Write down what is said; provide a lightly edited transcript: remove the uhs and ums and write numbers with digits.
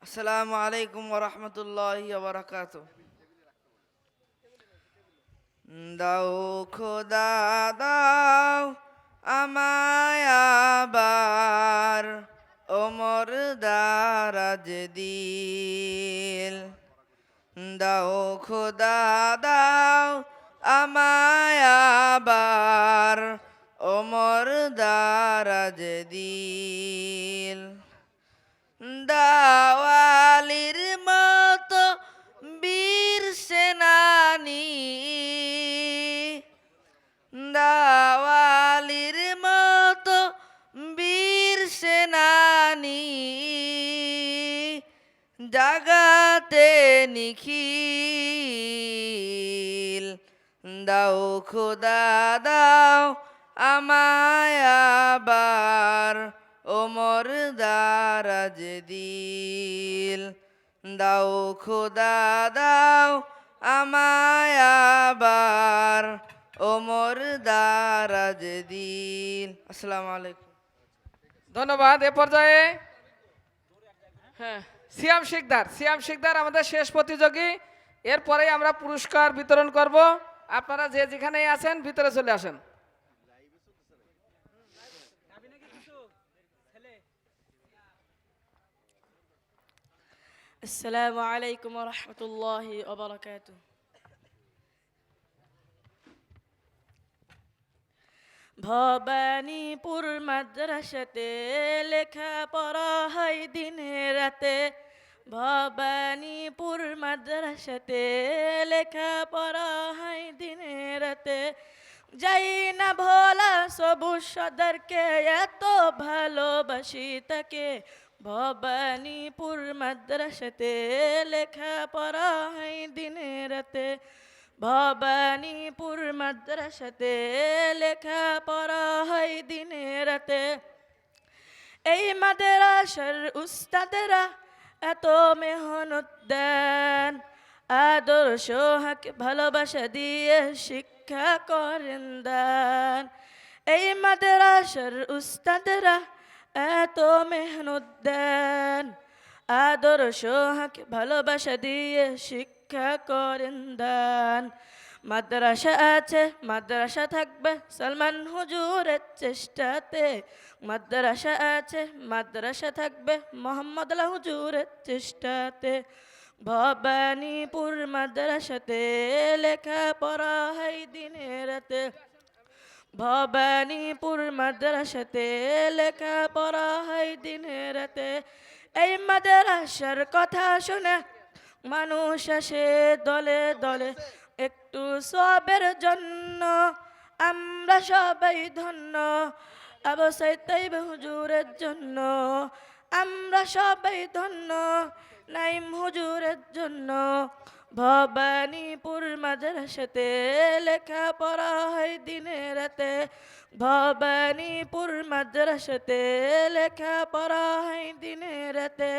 আসসালামু আলাইকুম ওয়া রাহমাতুল্লাহি ওয়া বারাকাতুহু। দাও খোদা দাও আমায় আবার ওমর দারাজ দিল। দাও খোদা দাও আমায় আবার ওমর দারাজ দিল। দাওয়ালির মতো বীর সেনানি, দাওয়ালির মতো বীর সেনানি, জাগাতে নিখিল। দাও খোদা দাও আমায় আবার ওমর দারাজ দিল। দাও খোদা দাও আমায় আবার ওমর দারাজ দিল। আসসালামু আলাইকুম। ধন্যবাদ। এ পর্যায়ে হ্যাঁ, সিয়াম শিকদার আমাদের শেষ প্রতিযোগী। এরপরেই আমরা পুরস্কার বিতরণ করব। আপনারা যে যেখানেই আছেন ভিতরে চলে আসেন। السلام عليكم ورحمة الله وبركاته. ভবানীপুর মাদ্রাসাতে লেখা পড়া হয় দিনে রাতে। ভবানীপুর মাদ্রাসাতে লেখা পড়া হয় দিনে রাতে। যাই না ভোলা সবুজ সদরকে, এত ভালোবাসি তাকে। ভবানীপুর মাদ্রাসাতে লেখা পড়া হয় দিনে রাতে। ভবানীপুর মাদ্রাসাতে লেখা পড়া হয় দিনে রাতে। এই মাদ্রাসার উস্তাদেরা এত মেহনত দেন, আদর্শ হক ভালোবাসা দিয়ে শিক্ষা করেন দান। এই মাদ্রাসার উস্তাদেরা এত মেহনত দেন, আদর্শ হক ভালোবাসা দিয়ে শিক্ষা করেন দান। মাদ্রাসা আছে মাদ্রাসা থাকবে সালমান হুজুরের চেষ্টাতে। মাদ্রাসা আছে মাদ্রাসা থাকবে মোহাম্মদ আলা হুজুরের চেষ্টাতে। ভবানীপুর মাদ্রাসাতে লেখা পড়া হয় দিনে রাতে। ভবানীপুর মাদ্রাসাতে লেখা পড়া হয় দিনে রাতে। এই মাদ্রাসার কথা শুনে মানুষ আসে দলে দলে, একটু সবের জন্য আমরা সবাই ধন্য। আবু সাইদ তাইব হুজুরের জন্য আমরা সবাই ধন্য, নাইম হুজুরের জন্য। ভবানীপুর মাদ্রাসাতে লেখা পড়া হয় দিনে রাতে। ভবানীপুর মাদ্রাসাতে লেখা পড়া হয় দিনে রাতে।